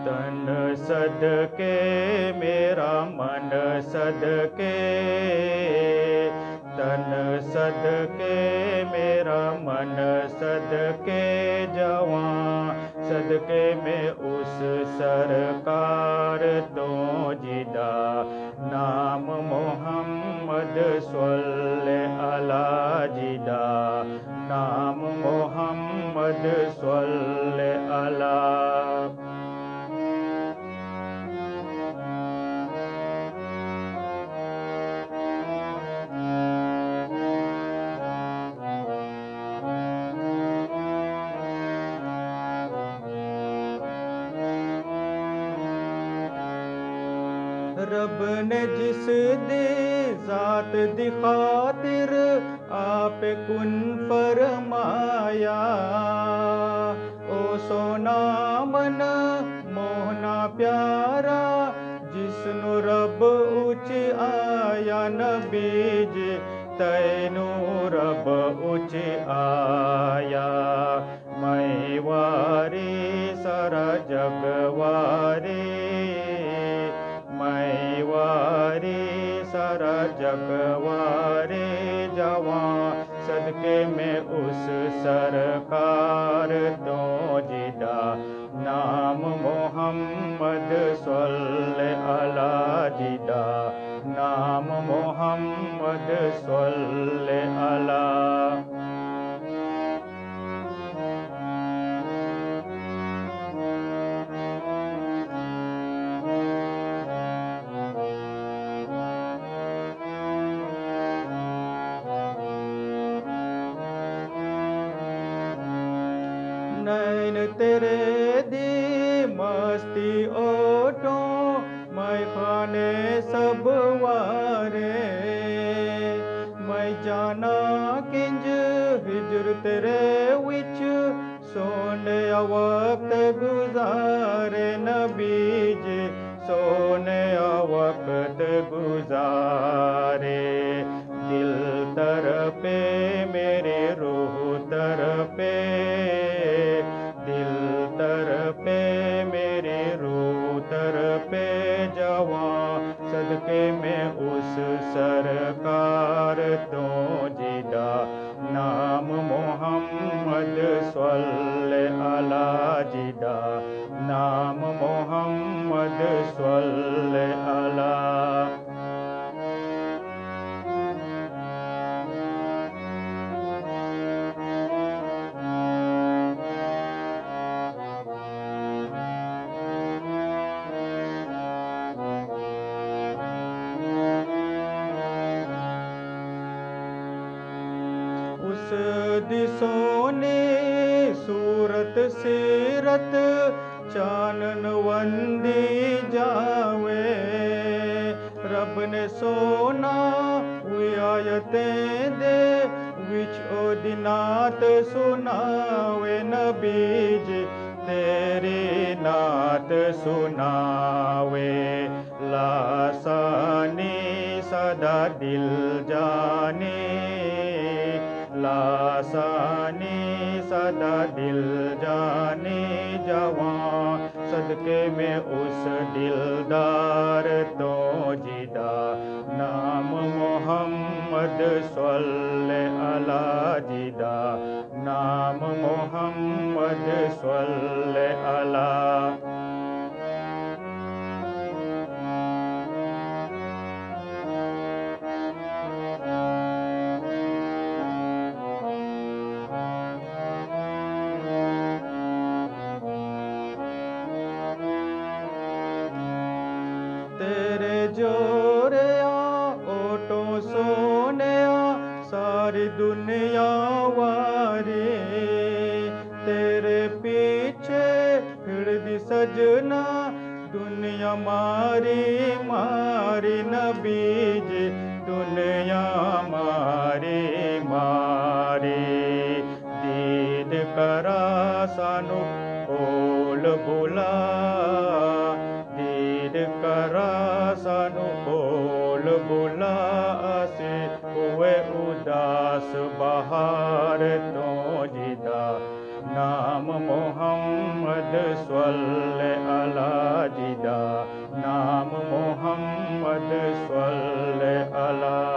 तन सदके मेरा मन सदके, तन सदके मेरा मन सदके जवां सदके में उस सरकार तो जिदा नाम मोहम्मद स्वल्ले अला जिदा नाम मोहम्मद स्वल्ले अला। रब ने जिस दी ज़ात दी खातिर आप कुन फरमाया, ओ सोना मन मोहना प्यारा जिसनु रब उच आया नबीज तैनू रब उच आया। मैं वारी सारा जगवारी, मैं वारी सारा जगवारे जवां सदके में उस सरकार तो जिदा नाम मोहम्मद स्वल्ले अला जिदा नाम मोहम्मद स्वल्ले अला। नैन तेरे दी मस्ती ओटों मैं खाने सब वारे, मैं जाना किंज हिजर तेरे विच सोने वक्त गुजारे नबीज सोने वक्त गुजारे। दिल तरपे मेरे रूह तरपे, दिल तरपे मेरे रूह तरपे जवां सदके में उस सरकार तो जिदा नाम मोहम्मद स्वल्ले अला जिदा नाम मोहम्मद स्वल्ले अला। उस दिसोने सूरत सीरत चानन वंदी जावे, रब ने सोना आयतें दे विच ओ दिनात सुनावे नबीज तेरी नात सुनावे। लासानी सदा दिल जानी, लासानी सदा दिल जानी जवां सदके में उस दिलदार तो जिदा नाम मोहम्मद स्वल्ले अला जिदा नाम मोहम्मद स्वल्ले अला। तेरे जोरे ओटो सोने सारी दुनिया वारी, तेरे पीछे फिरदी सजना दुनिया मारी मारी नबीज दुनिया मारी मारी। दीद करा सानू कोल बुला, दीद करा सानू कोल बुला असे हुए उदास बहार तो जिदा नाम मोहम्मद स्वल्ले अला जिदा, नाम मोहम्मद स्वल्ले अला